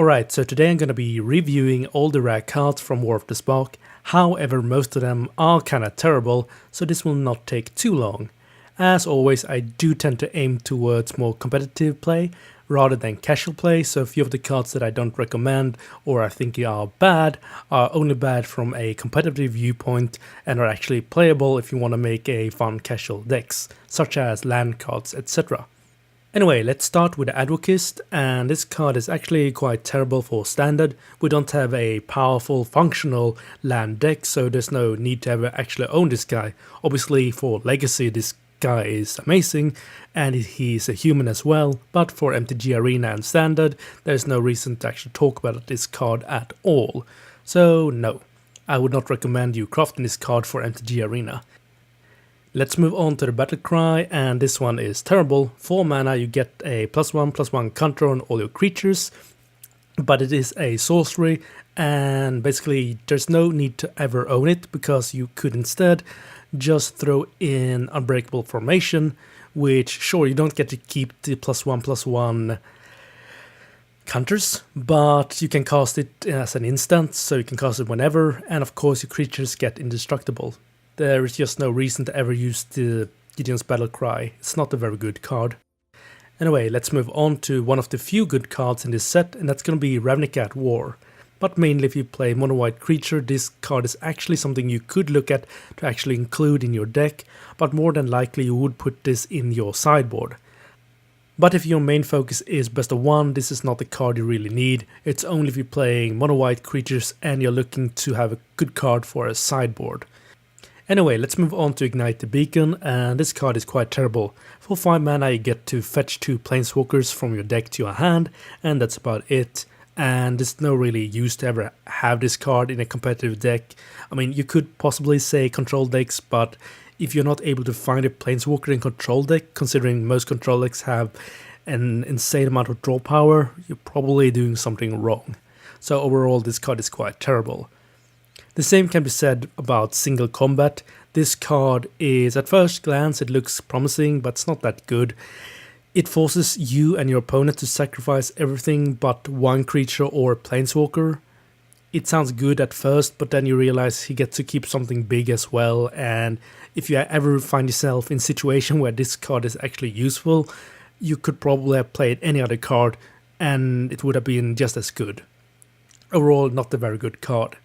Alright, so today I'm going to be reviewing all the rare cards from War of the Spark. However, most of them are kinda terrible, so this will not take too long. As always, I do tend to aim towards more competitive play rather than casual play, so a few of the cards that I don't recommend or I think are bad are only bad from a competitive viewpoint and are actually playable if you want to make a fun casual decks, such as land cards, etc. Anyway, let's start with the Advocist, and this card is actually quite terrible for standard. We don't have a powerful functional land deck, so there's no need to ever actually own this guy. Obviously for Legacy this guy is amazing and he's a human as well, but for mtga Arena and standard there's no reason to actually talk about this card at all. So no, I would not recommend you crafting this card for mtga Arena. Let's move on to the Battle Cry, and this one is terrible. 4 mana, you get a +1/+1 counter on all your creatures, but it is a sorcery, and basically there's no need to ever own it, because you could instead just throw in Unbreakable Formation, which sure you don't get to keep the +1/+1 counters, but you can cast it as an instant, so you can cast it whenever, and of course your creatures get indestructible. There is just no reason to ever use the Gideon's Battle Cry. It's not a very good card. Anyway, let's move on to one of the few good cards in this set, and that's going to be Rabbinic at War. But mainly if you play mono white creature, this card is actually something you could look at to actually include in your deck, but more than likely you would put this in your sideboard. But if your main focus is best of one, this is not the card you really need. It's only if you're playing mono white creatures and you're looking to have a good card for a sideboard. Anyway, let's move on to Ignite the Beacon, and this card is quite terrible. For 5 mana you get to fetch 2 Planeswalkers from your deck to your hand, and that's about it. And there's no really use to ever have this card in a competitive deck. I mean, you could possibly say control decks, but if you're not able to find a Planeswalker in control deck, considering most control decks have an insane amount of draw power, you're probably doing something wrong. So overall this card is quite terrible. The same can be said about Single Combat. This card is, at first glance, it looks promising, but it's not that good. It forces you and your opponent to sacrifice everything but one creature or planeswalker. It sounds good at first, but then you realize he gets to keep something big as well, and if you ever find yourself in a situation where this card is actually useful, you could probably have played any other card and it would have been just as good. Overall, not a very good card.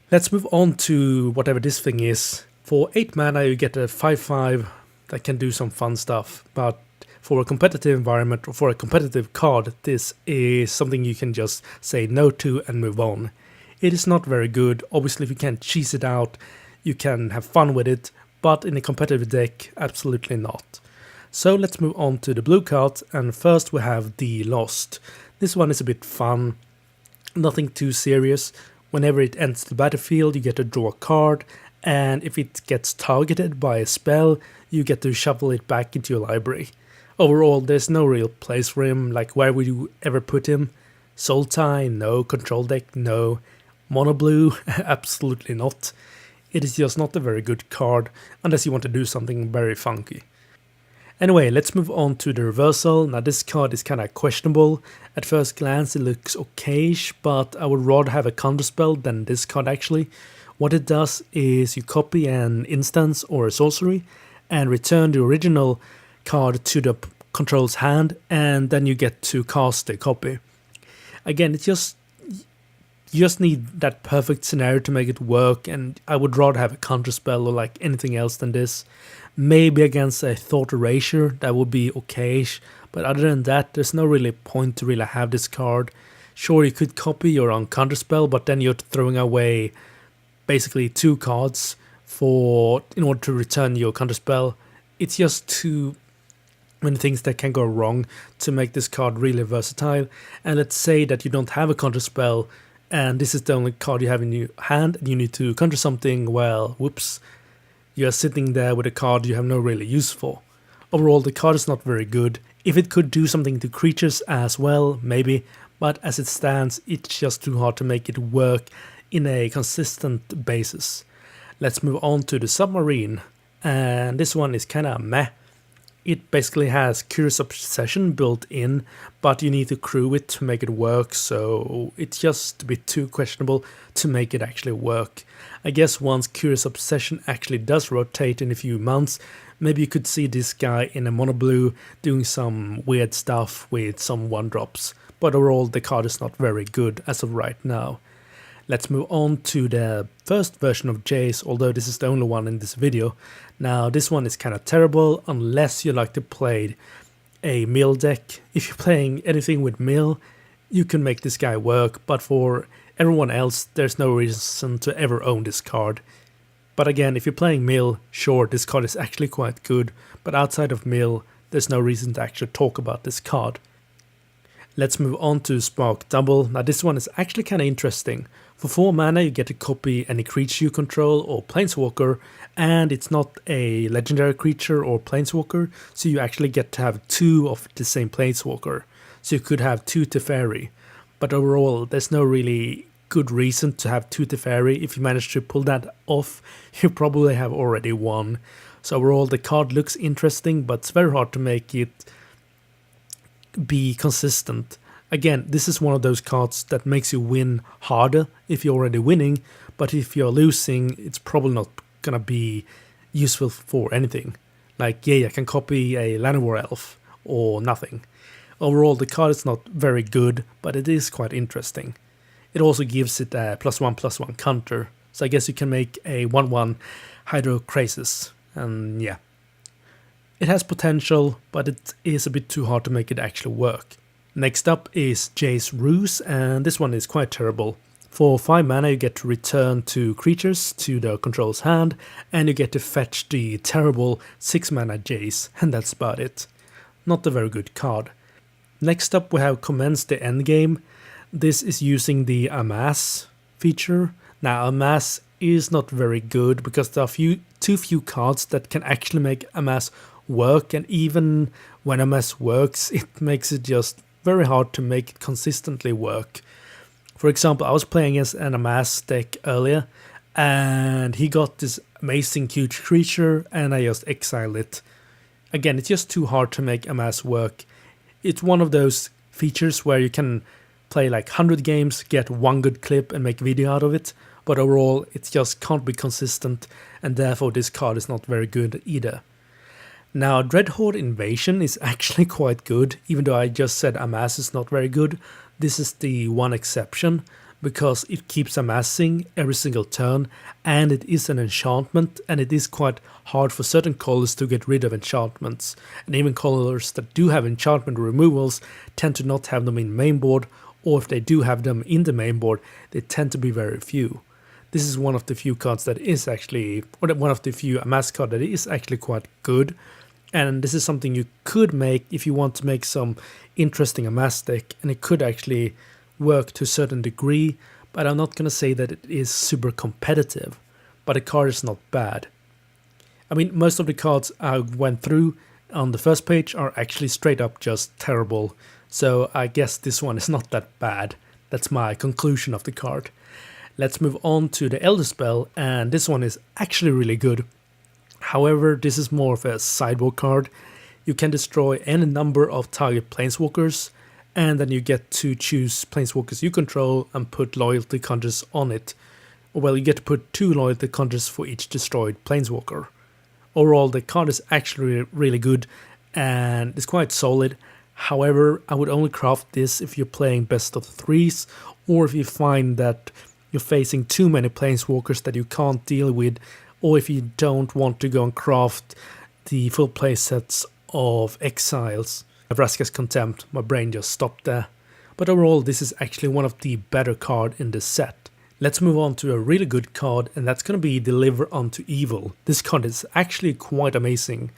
Let's move on to whatever this thing is. For 8 mana you get a 5/5 that can do some fun stuff, but for a competitive environment or for a competitive card, this is something you can just say no to and move on. It is not very good. Obviously if you can cheese it out, you can have fun with it, but in a competitive deck, absolutely not. So let's move on to the blue cards, and first we have The Lost. This one is a bit fun, nothing too serious. Whenever it enters the battlefield you get to draw a card, and if it gets targeted by a spell you get to shuffle it back into your library. Overall there's no real place for him, like where would you ever put him? Sultai? No. Control deck? No. Mono blue? Absolutely not. It is just not a very good card unless you want to do something very funky. Anyway, let's move on to the reversal. Now this card is kinda questionable. At first glance it looks okayish, but I would rather have a counterspell than this card actually. What it does is you copy an instance or a sorcery and return the original card to the control's hand, and then you get to cast a copy. Again, you just need that perfect scenario to make it work, and I would rather have a counterspell or like anything else than this. Maybe against a Thought Erasure, that would be okayish, but other than that, there's no really point to really have this card. Sure, you could copy your own counterspell, but then you're throwing away basically 2 cards in order to return your counterspell. It's just too many things that can go wrong to make this card really versatile. And let's say that you don't have a counterspell, and this is the only card you have in your hand, and you need to counter something, well, whoops. You are sitting there with a card you have no really use for. Overall, the card is not very good. If it could do something to creatures as well, maybe, but as it stands, it's just too hard to make it work in a consistent basis. Let's move on to the Submarine, and this one is kinda meh. It basically has Curious Obsession built in, but you need to crew it to make it work, so it's just a bit too questionable to make it actually work. I guess once Curious Obsession actually does rotate in a few months, maybe you could see this guy in a mono blue doing some weird stuff with some 1-drops, but overall the card is not very good as of right now. Let's move on to the first version of Jace, although this is the only one in this video. Now this one is kind of terrible unless you like to play a mill deck. If you're playing anything with mill, you can make this guy work, but for everyone else there's no reason to ever own this card. But again, if you're playing mill, sure, this card is actually quite good, but outside of mill there's no reason to actually talk about this card. Let's move on to Spark Double. Now this one is actually kind of interesting. For 4 mana you get to copy any creature you control or planeswalker, and it's not a legendary creature or planeswalker, so you actually get to have 2 of the same planeswalker. So you could have 2 Teferi, but overall there's no really good reason to have 2 Teferi. If you manage to pull that off, you probably have already won. So overall the card looks interesting, but it's very hard to make it be consistent. Again, this is one of those cards that makes you win harder if you're already winning, but if you're losing, it's probably not gonna be useful for anything. Like, yeah, I can copy a Llanowar Elf or nothing. Overall, the card is not very good, but it is quite interesting. It also gives it a +1/+1 counter, so I guess you can make a 1/1 Hydra Crisis, and yeah. It has potential, but it is a bit too hard to make it actually work. Next up is Jace Ruse, and this one is quite terrible. For 5 mana you get to return 2 creatures to the controller's hand, and you get to fetch the terrible 6 mana Jace, and that's about it. Not a very good card. Next up we have Commence the Endgame. This is using the Amass feature. Now Amass is not very good because there are too few cards that can actually make Amass work, and even when Amass works it makes it just very hard to make it consistently work. For example, I was playing as an Amass deck earlier, and he got this amazing huge creature and I just exiled it. Again, it's just too hard to make Amass work. It's one of those features where you can play like 100 games, get 1 good clip and make a video out of it, but overall it just can't be consistent, and therefore this card is not very good either. Now, Dreadhorde Invasion is actually quite good, even though I just said Amass is not very good. This is the one exception, because it keeps amassing every single turn, and it is an enchantment, and it is quite hard for certain colors to get rid of enchantments. And even colors that do have enchantment removals tend to not have them in mainboard, or if they do have them in the mainboard, they tend to be very few. This is one of the few cards that is actually, or one of the few Amass cards that is actually quite good. And this is something you could make if you want to make some interesting Amass deck, and it could actually work to a certain degree, but I'm not going to say that it is super competitive, but the card is not bad. I mean, most of the cards I went through on the first page are actually straight up just terrible, so I guess this one is not that bad. That's my conclusion of the card. Let's move on to the Elder Spell, and this one is actually really good. However, this is more of a sideboard card. You can destroy any number of target planeswalkers, and then you get to choose planeswalkers you control and put loyalty counters on it. Well, you get to put 2 loyalty counters for each destroyed planeswalker. Overall, the card is actually really good and it's quite solid. However, I would only craft this if you're playing best of 3s, or if you find that you're facing too many planeswalkers that you can't deal with, or if you don't want to go and craft the full play sets of Exiles. Vraska's Contempt, my brain just stopped there. But overall, this is actually one of the better cards in this set. Let's move on to a really good card, and that's going to be Deliver Unto Evil. This card is actually quite amazing.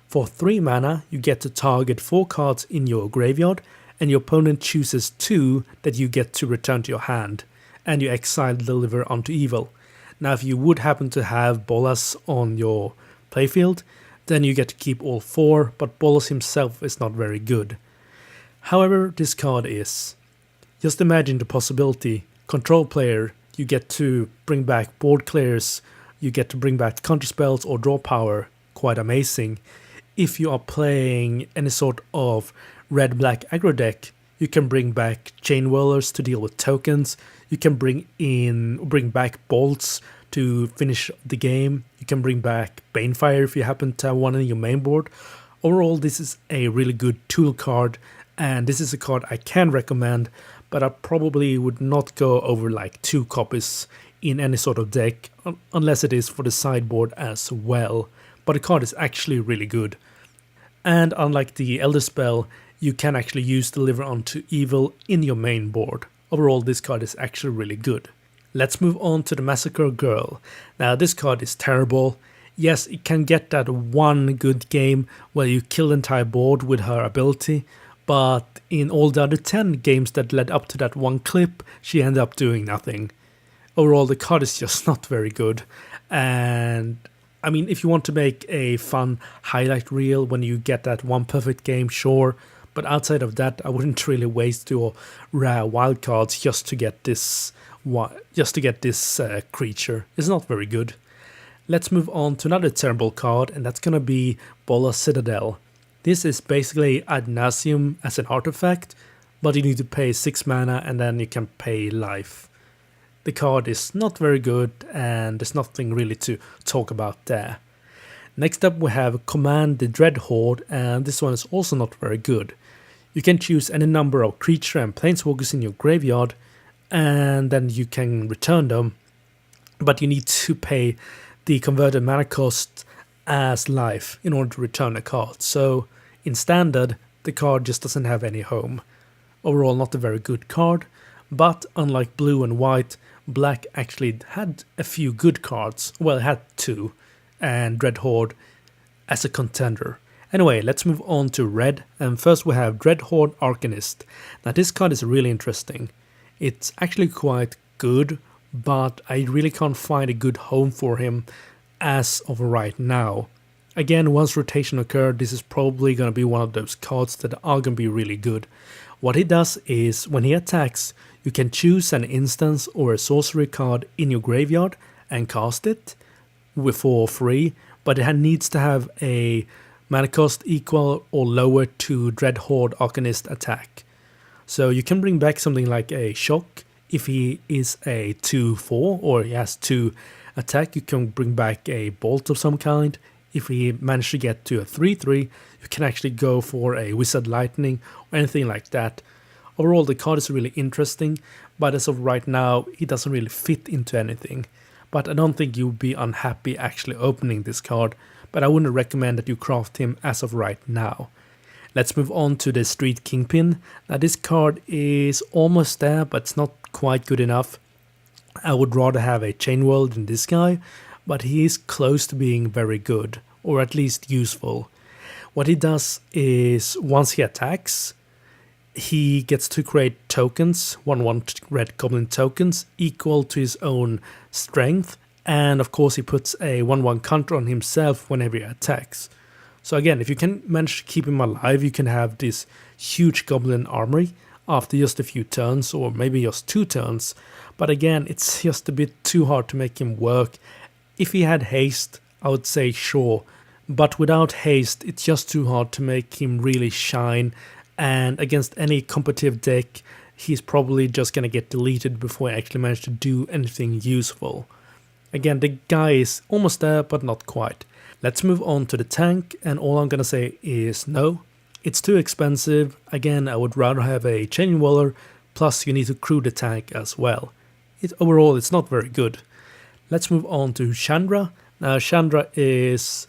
For 3 mana, you get to target 4 cards in your graveyard, and your opponent chooses 2 that you get to return to your hand, and you exile Deliver Unto Evil. Now, if you would happen to have Bolas on your playfield, then you get to keep all 4, but Bolas himself is not very good. However, this card is. Just imagine the possibility. Control player, you get to bring back board clears, you get to bring back counterspells or draw power. Quite amazing. if you are playing any sort of red-black aggro deck, you can bring back Chain Whirlers to deal with tokens. You can bring back bolts to finish the game. You can bring back Banefire if you happen to have one in your main board. Overall, this is a really good tool card, and this is a card I can recommend, but I probably would not go over like 2 copies in any sort of deck, unless it is for the sideboard as well. But the card is actually really good. And unlike the Elder Spell, you can actually use Deliver Unto Evil in your main board. Overall, this card is actually really good. Let's move on to the Massacre Girl. Now, this card is terrible. Yes, it can get that one good game where you kill the entire board with her ability, but in all the other 10 games that led up to that one clip, she ended up doing nothing. Overall, the card is just not very good. And I mean, if you want to make a fun highlight reel when you get that one perfect game, sure. But outside of that, I wouldn't really waste your rare wildcards just to get this creature. It's not very good. Let's move on to another terrible card, and that's gonna be Bola Citadel. This is basically Ad Nauseam as an artifact, but you need to pay 6 mana and then you can pay life. The card is not very good, and there's nothing really to talk about there. Next up we have Command the Dread Horde, and this one is also not very good. You can choose any number of creature and planeswalkers in your graveyard, and then you can return them, but you need to pay the converted mana cost as life in order to return a card. So in standard, the card just doesn't have any home. Overall, not a very good card, but unlike blue and white, black actually had a few good cards. Well, it had 2, and Dread Horde as a contender. Anyway, let's move on to red, and first we have Dread Horde Arcanist. Now this card is really interesting. It's actually quite good, but I really can't find a good home for him as of right now. Again, once rotation occurs, this is probably going to be one of those cards that are going to be really good. What he does is, when he attacks, you can choose an instance or a sorcery card in your graveyard and cast it for free, but it needs to have a mana cost equal or lower to Dread Horde Arcanist attack. So you can bring back something like a Shock. If he is a 2/4 or he has 2 attack, you can bring back a Bolt of some kind. If he managed to get to a 3/3, you can actually go for a Wizard Lightning or anything like that. Overall, the card is really interesting, but as of right now, he doesn't really fit into anything. But I don't think you'll be unhappy actually opening this card, but I wouldn't recommend that you craft him as of right now. Let's move on to the Street Kingpin. Now this card is almost there, but it's not quite good enough. I would rather have a Chain Whirl than this guy, but he is close to being very good, or at least useful. What he does is, once he attacks, he gets to create tokens, 1/1 red goblin tokens, equal to his own strength, and of course he puts a 1/1 counter on himself whenever he attacks. So again, if you can manage to keep him alive, you can have this huge goblin armory after just a few turns, or maybe just 2 turns. But again, it's just a bit too hard to make him work. If he had haste, I would say sure, but without haste, it's just too hard to make him really shine, and against any competitive deck, he's probably just gonna get deleted before he actually managed to do anything useful. Again, the guy is almost there, but not quite. Let's move on to the tank, and all I'm gonna say is no. It's too expensive. Again, I would rather have a Chain Whirler, plus you need to crew the tank as well. Overall, it's not very good. Let's move on to Chandra. Now, Chandra is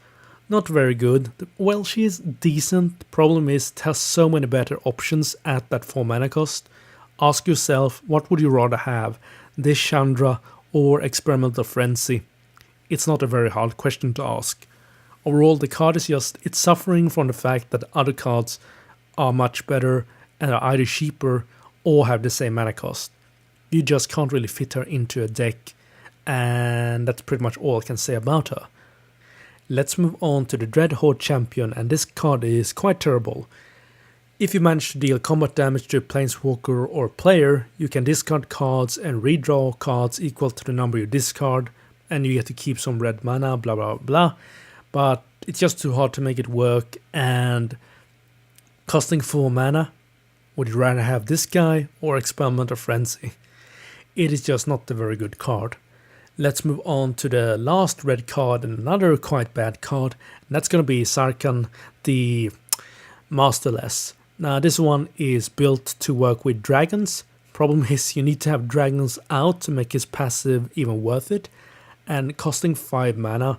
not very good. Well, she is decent. The problem is it has so many better options at that 4 mana cost. Ask yourself, what would you rather have? This Chandra or Experimental Frenzy? It's not a very hard question to ask. Overall, the card is it's suffering from the fact that other cards are much better and are either cheaper or have the same mana cost. You just can't really fit her into a deck, and that's pretty much all I can say about her. Let's move on to the Dread Horde Champion, and this card is quite terrible. If you manage to deal combat damage to a planeswalker or player, you can discard cards and redraw cards equal to the number you discard, and you get to keep some red mana, blah blah blah. but it's just too hard to make it work, and costing 4 mana, would you rather have this guy or Experimental Frenzy? It is just not a very good card. Let's move on to the last red card, and another quite bad card, and that's going to be Sark, the Masterless. Now this one is built to work with dragons. Problem is you need to have dragons out to make his passive even worth it, and costing 5 mana,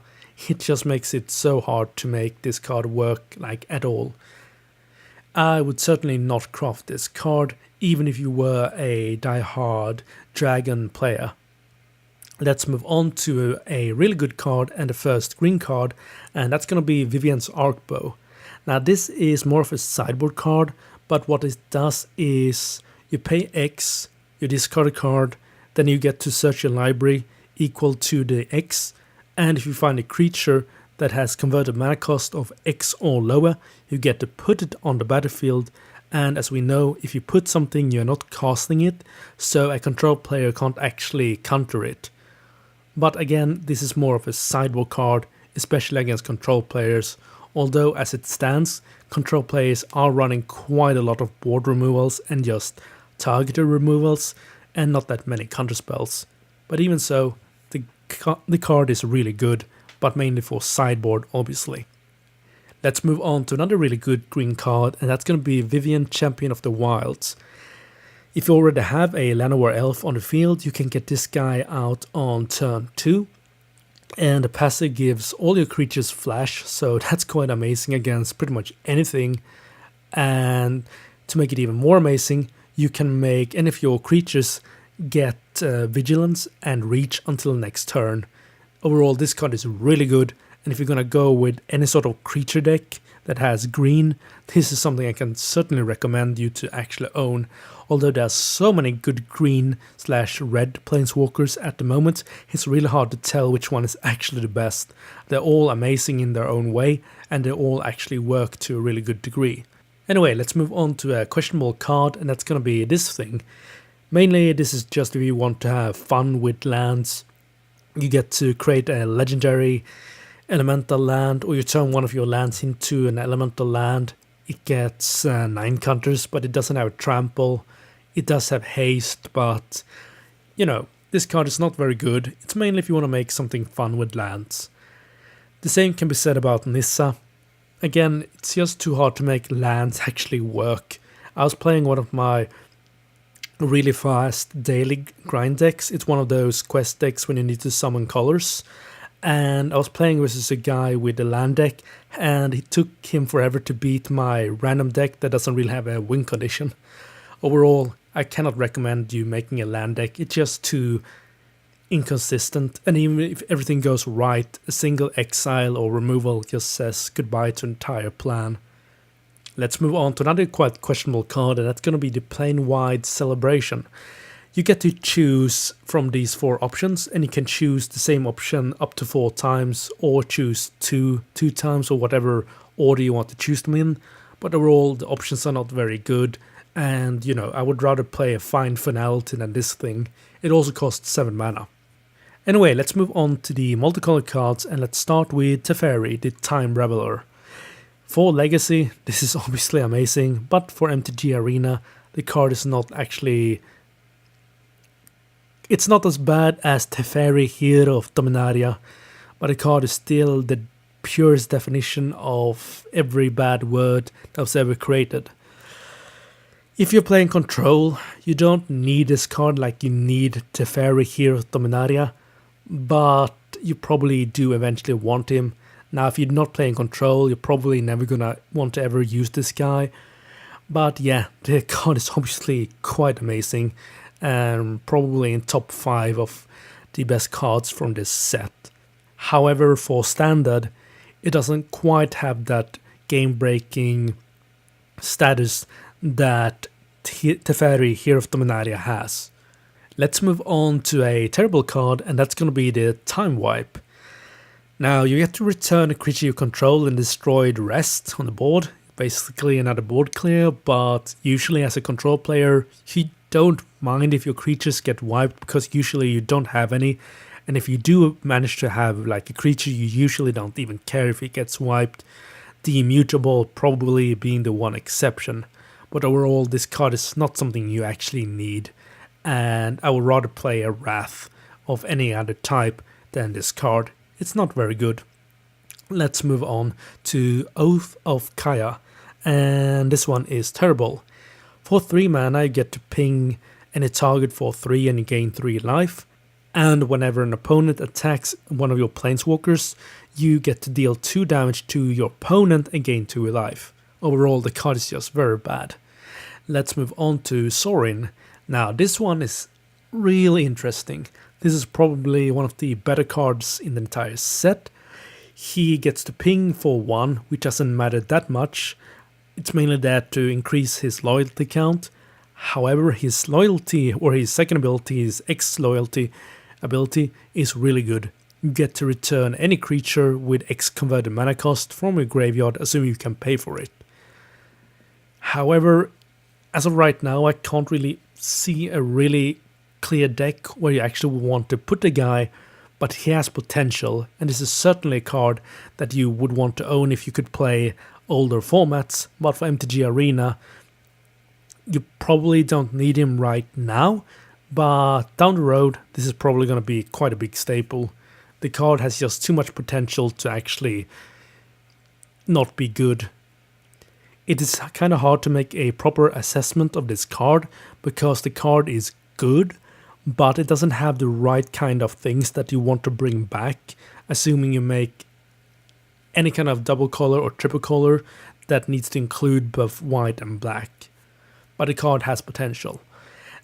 it just makes it so hard to make this card work like at all. I would certainly not craft this card, even if you were a die-hard dragon player. Let's move on to a really good card and the first green card, and that's going to be Vivian's Arcbow. Now this is more of a sideboard card, but what it does is you pay X, you discard a card, then you get to search your library equal to the X, and if you find a creature that has converted mana cost of X or lower, you get to put it on the battlefield, and as we know, if you put something you're not casting it, so a control player can't actually counter it. But again, this is more of a sideboard card, especially against control players, although as it stands, control players are running quite a lot of board removals and just targeted removals, and not that many counter spells. But even so, the card is really good, but mainly for sideboard obviously. Let's move on to another really good green card, and that's going to be Vivian, Champion of the Wilds. If you already have a Llanowar Elf on the field, you can get this guy out on turn 2. And the passive gives all your creatures flash, so that's quite amazing against pretty much anything. And to make it even more amazing, you can make any of your creatures get vigilance and reach until next turn. Overall, this card is really good, and if you're gonna go with any sort of creature deck that has green, this is something I can certainly recommend you to actually own. Although there are so many good green/red planeswalkers at the moment, it's really hard to tell which one is actually the best. They're all amazing in their own way, and they all actually work to a really good degree. Anyway, let's move on to a questionable card, and that's gonna be this thing. Mainly, this is just if you want to have fun with lands. You get to create a legendary elemental land, or you turn one of your lands into an elemental land. It gets 9 counters, but it doesn't have a trample. It does have haste, but you know, this card is not very good. It's mainly if you want to make something fun with lands. The same can be said about Nissa. Again, it's just too hard to make lands actually work. I was playing one of my really fast daily grind decks. It's one of those quest decks when you need to summon colors. And I was playing versus a guy with a land deck, and it took him forever to beat my random deck that doesn't really have a win condition. Overall, I cannot recommend you making a land deck. It's just too inconsistent, and even if everything goes right, a single exile or removal just says goodbye to an entire plan. Let's move on to another quite questionable card, and that's going to be the Plane-Wide Celebration. You get to choose from these 4 options, and you can choose the same option up to 4 times, or choose two times, or whatever order you want to choose them in. But overall, the options are not very good, and you know, I would rather play a fine finality than this thing. It also costs 7 mana. Anyway, let's move on to the multicolored cards, and let's start with Teferi, the Time Reveler. For Legacy, this is obviously amazing, but for MTG Arena, the card is not actually... It's not as bad as Teferi, Hero of Dominaria, but the card is still the purest definition of every bad word that was ever created. If you're playing Control, you don't need this card like you need Teferi, Hero of Dominaria, but you probably do eventually want him. Now, if you're not playing Control, you're probably never gonna want to ever use this guy. But yeah, the card is obviously quite amazing, and probably in top 5 of the best cards from this set. However, for Standard, it doesn't quite have that game-breaking status that Teferi, Hero of Dominaria has. Let's move on to a terrible card, and that's going to be the Time Wipe. Now, you get to return a creature you control and destroy the rest on the board. Basically another board clear, but usually as a control player, you don't mind if your creatures get wiped because usually you don't have any, And if you do manage to have like a creature, you usually don't even care if it gets wiped, the immutable probably being the one exception. But overall, this card is not something you actually need, and I would rather play a Wrath of any other type than this card. It's not very good. Let's move on to Oath of Kaya, and this one is terrible. For 3 mana, you get to ping any target for 3 and you gain 3 life. And whenever an opponent attacks one of your planeswalkers, you get to deal 2 damage to your opponent and gain 2 life. Overall, the card is just very bad. Let's move on to Sauron. Now, this one is really interesting. This is probably one of the better cards in the entire set. He gets to ping for 1, which doesn't matter that much. It's mainly there to increase his loyalty count. However, his loyalty, or his second ability, his X loyalty ability, is really good. You get to return any creature with X converted mana cost from your graveyard, assuming you can pay for it. However, as of right now, I can't really see a really clear deck where you actually want to put the guy, but he has potential, and this is certainly a card that you would want to own if you could play older formats, but for MTG Arena, you probably don't need him right now, but down the road, this is probably going to be quite a big staple. The card has just too much potential to actually not be good. It is kind of hard to make a proper assessment of this card, because the card is good, but it doesn't have the right kind of things that you want to bring back, assuming you make any kind of double color or triple color that needs to include both white and black. But the card has potential.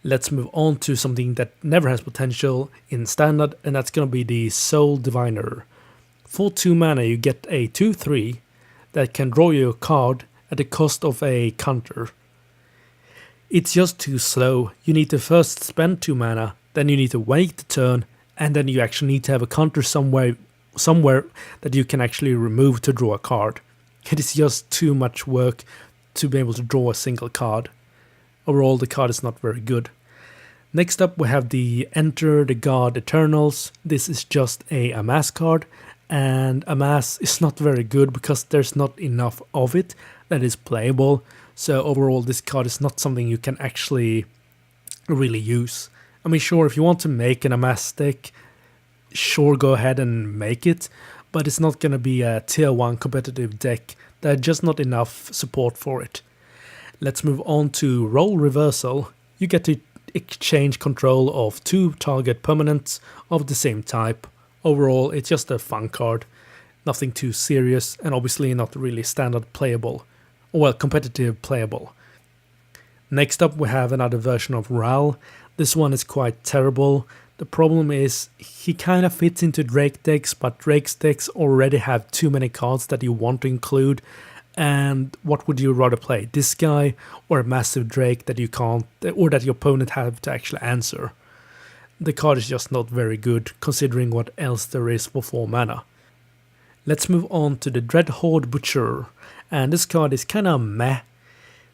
Let's move on to something that never has potential in standard, and that's going to be the Soul Diviner. For 2 mana, you get a 2/3 that can draw you a card at the cost of a counter. It's just too slow. You need to first spend 2 mana, then you need to wait the turn, and then you actually need to have a counter somewhere that you can actually remove to draw a card. It is just too much work to be able to draw a single card. Overall, the card is not very good. Next up, we have the Enter the God Eternals. This is just a Amass card, and Amass is not very good because there's not enough of it that is playable. So overall, this card is not something you can actually really use. I mean, sure, if you want to make an Amass deck, sure, go ahead and make it, but it's not going to be a tier 1 competitive deck. There's just not enough support for it. Let's move on to Role Reversal. You get to exchange control of 2 target permanents of the same type. Overall, it's just a fun card. Nothing too serious, and obviously not really standard playable. Well, competitive playable. Next up, we have another version of Ral. This one is quite terrible. The problem is, he kind of fits into Drake decks, but Drake's decks already have too many cards that you want to include. And what would you rather play? This guy or a massive Drake that you can't, or that your opponent have to actually answer? The card is just not very good, considering what else there is for 4 mana. Let's move on to the Dread Horde Butcher, and this card is kinda meh.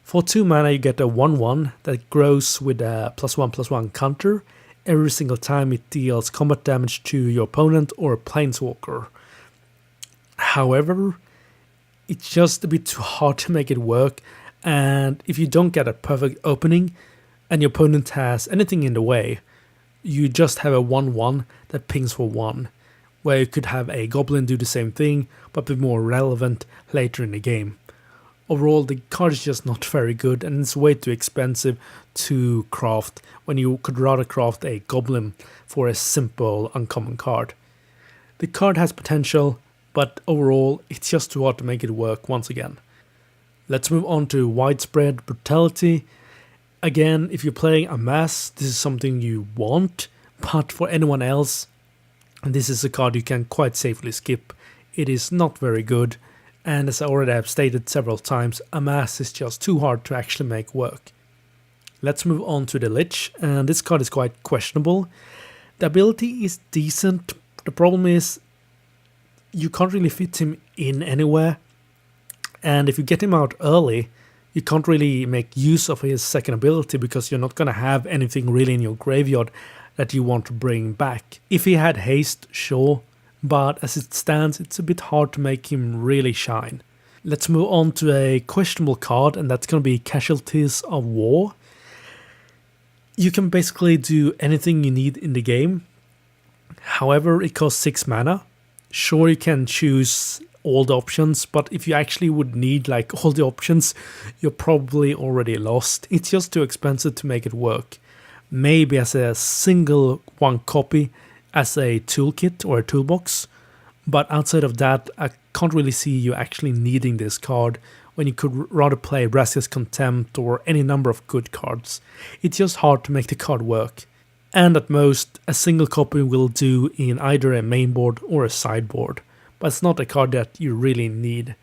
For 2 mana you get a 1/1 that grows with a +1/+1 counter every single time it deals combat damage to your opponent or a planeswalker. However, it's just a bit too hard to make it work, and if you don't get a perfect opening and your opponent has anything in the way, you just have a 1/1 that pings for 1, where you could have a goblin do the same thing but be more relevant later in the game. Overall, the card is just not very good, and it's way too expensive to craft when you could rather craft a goblin for a simple uncommon card. The card has potential, but overall it's just too hard to make it work once again. Let's move on to Widespread Brutality. Again, if you're playing Amass, this is something you want, but for anyone else, this is a card you can quite safely skip. It is not very good, and as I already have stated several times, Amass is just too hard to actually make work. Let's move on to the Lich, and this card is quite questionable. The ability is decent. The problem is you can't really fit him in anywhere, and if you get him out early, you can't really make use of his second ability because you're not going to have anything really in your graveyard that you want to bring back. If he had haste, sure, but as it stands, it's a bit hard to make him really shine. Let's move on to a questionable card, and that's going to be Casualties of War. You can basically do anything you need in the game. However, it costs 6 mana. Sure, you can choose all the options, but if you actually would need like all the options, you're probably already lost. It's just too expensive to make it work. Maybe as a single one copy as a toolkit or a toolbox, but outside of that, I can't really see you actually needing this card when you could rather play Razia's Contempt or any number of good cards. It's just hard to make the card work. And at most, a single copy will do in either a main board or a sideboard, but it's not a card that you really need.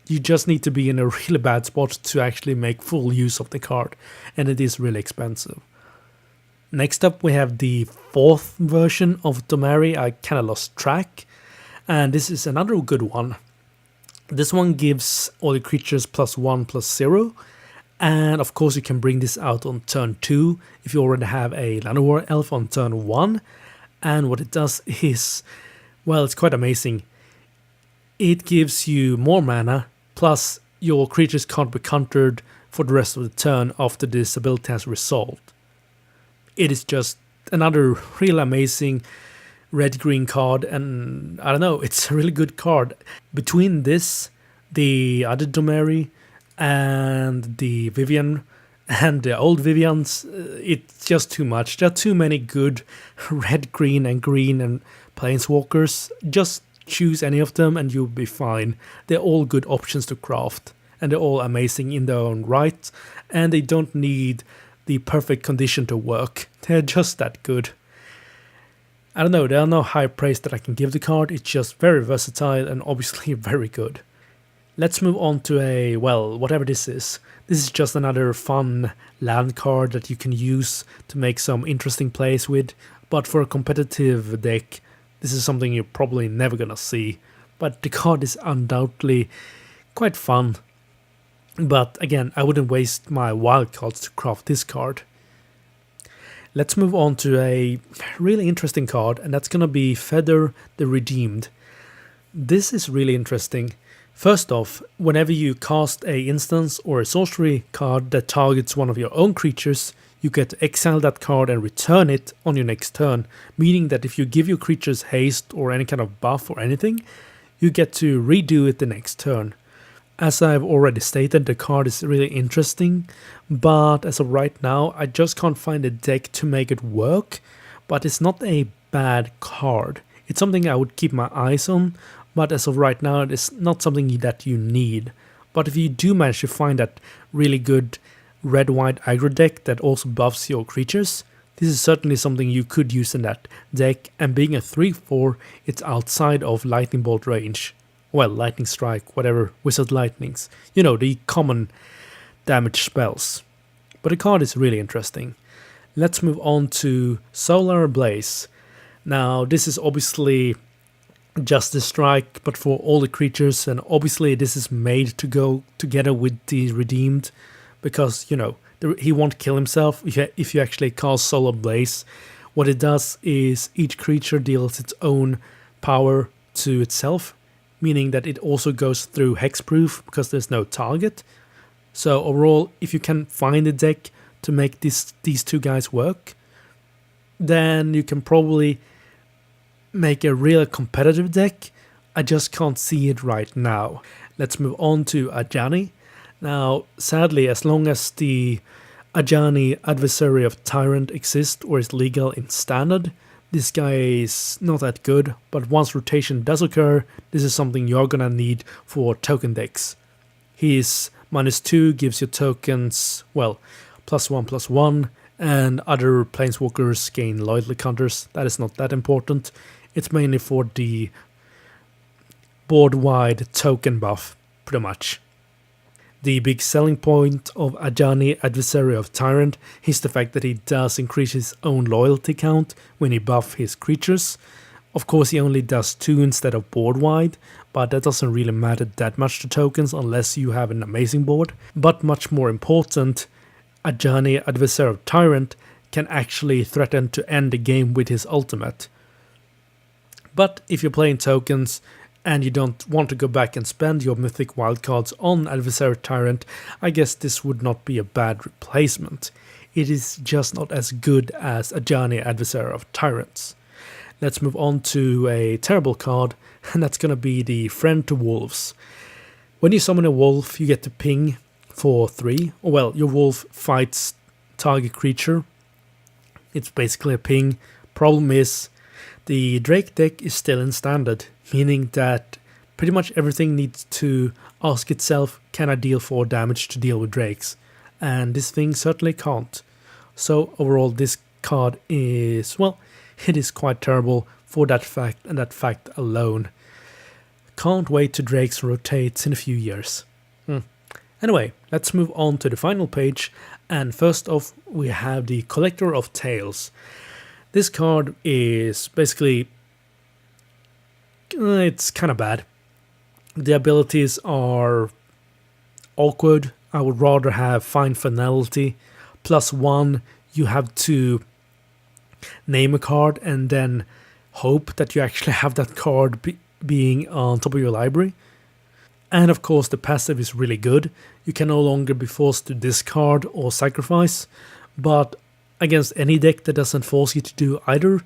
You just need to be in a really bad spot to actually make full use of the card, and it is really expensive. Next up we have the 4th version of Domari. I kinda lost track, and this is another good one. This one gives all the creatures +1/+0, and of course you can bring this out on turn 2 if you already have a Llanowar Elf on turn 1, and what it does is, well, it's quite amazing. It gives you more mana, plus your creatures can't be countered for the rest of the turn after this ability has resolved. It is just another real amazing red-green card, and I don't know, it's a really good card. Between this, the other Domari, and the Vivian, and the old Vivians, it's just too much. There are too many good red, green, and planeswalkers. Just choose any of them and you'll be fine. They're all good options to craft, and they're all amazing in their own right, and they don't need the perfect condition to work. They're just that good. I don't know, there are no high praise that I can give the card. It's just very versatile and obviously very good. Let's move on to a, well, whatever this is. This is just another fun land card that you can use to make some interesting plays with, but for a competitive deck, this is something you're probably never gonna see. But the card is undoubtedly quite fun. But again, I wouldn't waste my wildcards to craft this card. Let's move on to a really interesting card, and that's gonna be Feather the Redeemed. This is really interesting. First off, whenever you cast a instance or a sorcery card that targets one of your own creatures, you get to exile that card and return it on your next turn, meaning that if you give your creatures haste or any kind of buff or anything, you get to redo it the next turn. As I've already stated, the card is really interesting, but as of right now, I just can't find a deck to make it work, but it's not a bad card. It's something I would keep my eyes on, but as of right now, it's not something that you need. But if you do manage to find that really good red-white aggro deck that also buffs your creatures, this is certainly something you could use in that deck, and being a 3/4, it's outside of Lightning Bolt range. Well, Lightning Strike, whatever, Wizard Lightnings. You know, the common damage spells. But the card is really interesting. Let's move on to Solar Blaze. Now, this is obviously just a strike, but for all the creatures, and obviously this is made to go together with the Redeemed, because, you know, he won't kill himself if you actually cast Solar Blaze. What it does is each creature deals its own power to itself, meaning that it also goes through hexproof because there's no target. So overall, if you can find a deck to make these two guys work, then you can probably make a real competitive deck. I just can't see it right now. Let's move on to Ajani. Now, sadly, as long as the Ajani Adversary of Tyrant exists or is legal in Standard, this guy is not that good, but once rotation does occur, this is something you're gonna need for token decks. His -2 gives you tokens, well, +1/+1, and other planeswalkers gain loyalty counters. That is not that important. It's mainly for the board-wide token buff, pretty much. The big selling point of Ajani Adversary of Tyrant is the fact that he does increase his own loyalty count when he buffs his creatures. Of course, he only does 2 instead of board-wide, but that doesn't really matter that much to tokens unless you have an amazing board. But much more important, Ajani Adversary of Tyrant can actually threaten to end the game with his ultimate. But if you're playing tokens and you don't want to go back and spend your mythic wildcards on Adversary Tyrant, I guess this would not be a bad replacement. It is just not as good as a Journey Adversary of Tyrants. Let's move on to a terrible card, and that's gonna be the Friend to Wolves. When you summon a wolf, you get to ping for 3, or well, your wolf fights target creature. It's basically a ping. Problem is, the Drake deck is still in standard, meaning that pretty much everything needs to ask itself, can I deal 4 damage to deal with Drakes? And this thing certainly can't. So overall this card is, well, it is quite terrible for that fact and that fact alone. Can't wait to Drakes rotates in a few years. Anyway, let's move on to the final page, and first off we have the Collector of Tales. This card is basically, it's kind of bad. The abilities are awkward. I would rather have Fine Finality. +1, you have to name a card and then hope that you actually have that card being on top of your library. And of course the passive is really good. You can no longer be forced to discard or sacrifice, but against any deck that doesn't force you to do either,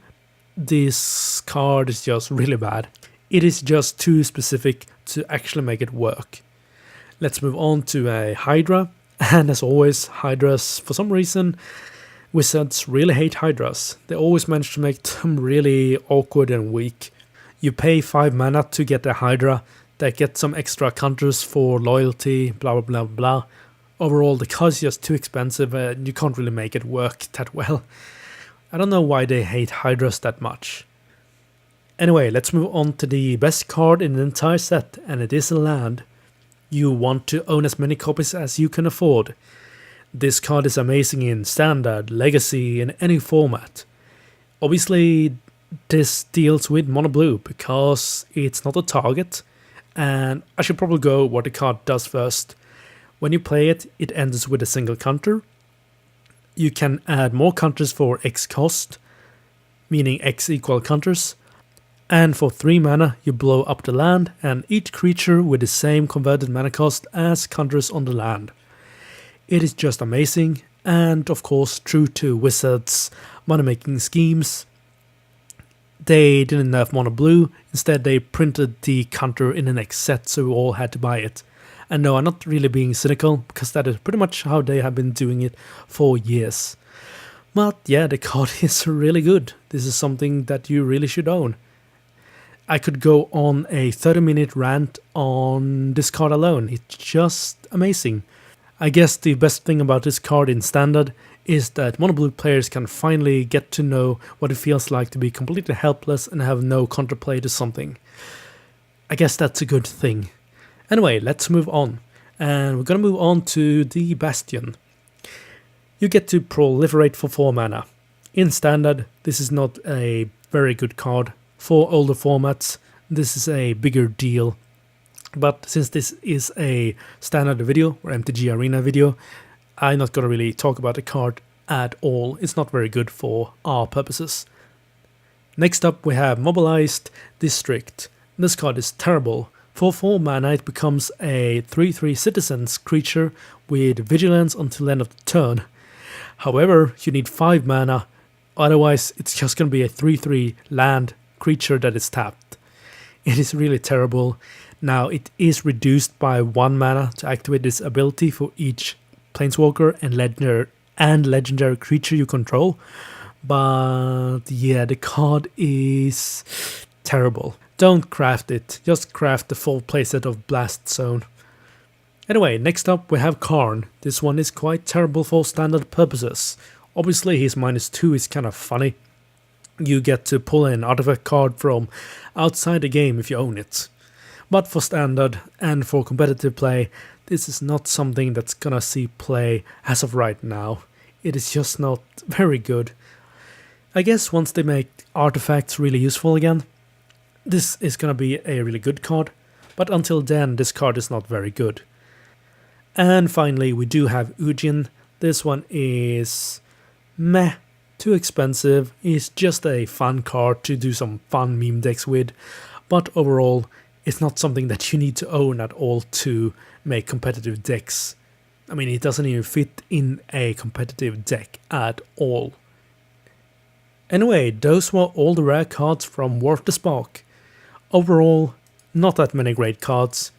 this card is just really bad. It is just too specific to actually make it work. Let's move on to a Hydra, and as always, Hydras, for some reason, Wizards really hate Hydras. They always manage to make them really awkward and weak. You pay 5 mana to get a Hydra that gets some extra counters for loyalty, blah blah blah blah. Overall, the card is just too expensive and you can't really make it work that well. I don't know why they hate Hydras that much. Anyway, let's move on to the best card in the entire set, and it is a land. You want to own as many copies as you can afford. This card is amazing in Standard, Legacy, in any format. Obviously, this deals with mono blue because it's not a target, and I should probably go what the card does first. When you play it, it ends with a single counter. You can add more counters for X cost, meaning X equal counters. And for 3 mana, you blow up the land and each creature with the same converted mana cost as counters on the land. It is just amazing, and of course true to Wizards' money making schemes. They didn't nerf mono blue, instead they printed the counter in the next set so we all had to buy it. And no, I'm not really being cynical, because that is pretty much how they have been doing it for years. But yeah, the card is really good. This is something that you really should own. I could go on a 30-minute rant on this card alone. It's just amazing. I guess the best thing about this card in Standard is that mono blue players can finally get to know what it feels like to be completely helpless and have no counterplay to something. I guess that's a good thing. Anyway, let's move on. And we're gonna move on to the Bastion. You get to proliferate for 4 mana. In Standard, this is not a very good card. For older formats, this is a bigger deal. But since this is a Standard video or MTG Arena video, I'm not gonna really talk about the card at all. It's not very good for our purposes. Next up we have Mobilized District. This card is terrible. For 4 mana it becomes a 3/3 citizens creature with vigilance until end of the turn. However, you need 5 mana, otherwise it's just gonna be a 3/3 land creature that is tapped. It is really terrible. Now it is reduced by 1 mana to activate this ability for each planeswalker and legendary creature you control. But yeah, the card is terrible. Don't craft it, just craft the full playset of Blast Zone. Anyway, next up we have Karn. This one is quite terrible for Standard purposes. Obviously his -2 is kind of funny. You get to pull an artifact card from outside the game if you own it. But for Standard and for competitive play, this is not something that's gonna see play as of right now. It is just not very good. I guess once they make artifacts really useful again, this is gonna be a really good card, but until then this card is not very good. And finally we do have Eugene. This one is meh. too expensive, is just a fun card to do some fun meme decks with, but overall it's not something that you need to own at all to make competitive decks. I mean, it doesn't even fit in a competitive deck at all. Anyway, those were all the rare cards from War of the Spark. Overall, not that many great cards.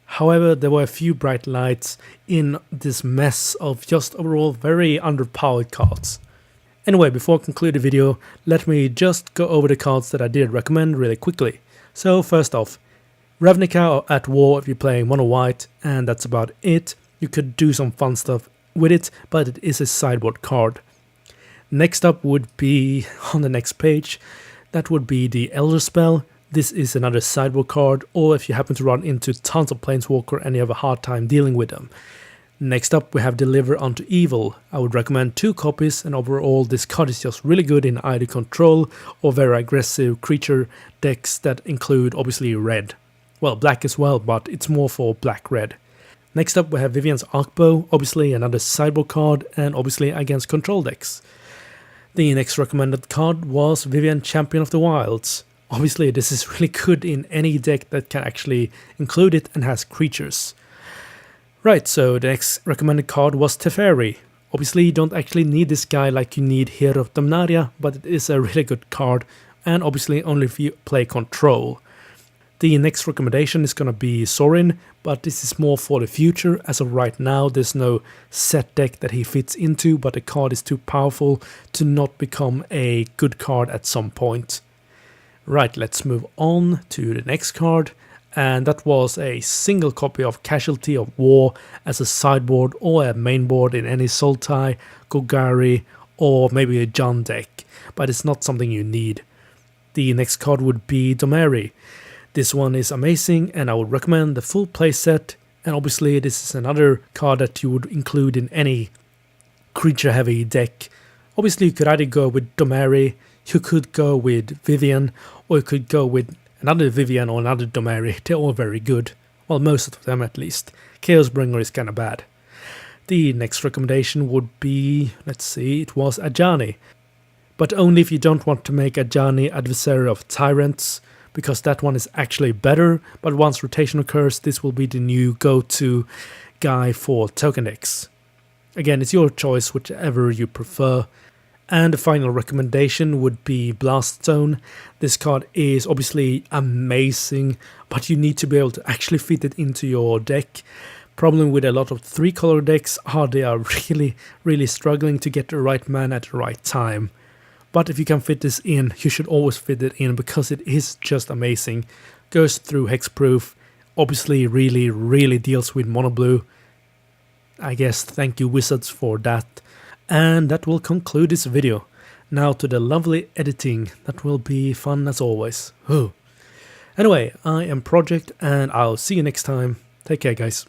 However, there were a few bright lights in this mess of just overall very underpowered cards. Anyway, before I conclude the video, let me just go over the cards that I did recommend really quickly. So first off, Rabbinic at War if you're playing mono white, and that's about it. You could do some fun stuff with it, but it is a sideboard card. Next up would be, on the next page, that would be the Elder Spell. This is another sideboard card, or if you happen to run into tons of Planeswalker and you have a hard time dealing with them. Next up we have Deliver Unto Evil. I would recommend 2 copies, and overall this card is just really good in either control or very aggressive creature decks that include obviously red. Well, black as well, but it's more for black-red. Next up we have Vivian's Octo, obviously another sideboard card and obviously against control decks. The next recommended card was Vivian Champion of the Wilds. Obviously this is really good in any deck that can actually include it and has creatures. Right, so the next recommended card was Teferi. Obviously you don't actually need this guy like you need Hero of Dominaria, but it is a really good card, and obviously only if you play control. The next recommendation is gonna be Sauron, but this is more for the future. As of right now, there's no set deck that he fits into, but the card is too powerful to not become a good card at some point. Right, let's move on to the next card, and that was a single copy of Casualties of War as a sideboard or a mainboard in any Sultai, Golgari, or maybe a John deck, but it's not something you need. The next card would be Domeri. This one is amazing, and I would recommend the full playset, and obviously this is another card that you would include in any creature heavy deck. Obviously you could either go with Domeri, you could go with Vivian, or you could go with another Vivian or another Domeri. They're all very good, well, most of them at least. Chaosbringer is kinda bad. The next recommendation would be, let's see, it was Ajani, but only if you don't want to make Ajani Adversary of Tyrants, because that one is actually better, but once rotation occurs, this will be the new go-to guy for token decks. Again, it's your choice, whichever you prefer. And the final recommendation would be Blast Zone. This card is obviously amazing, but you need to be able to actually fit it into your deck. Problem with a lot of 3-color decks are they are really struggling to get the right man at the right time. But if you can fit this in, you should always fit it in because it is just amazing. Goes through hexproof, obviously really deals with mono blue. I guess thank you Wizards for that. And that will conclude this video. Now to the lovely editing, that will be fun as always. Anyway, I am Project and I'll see you next time. Take care guys.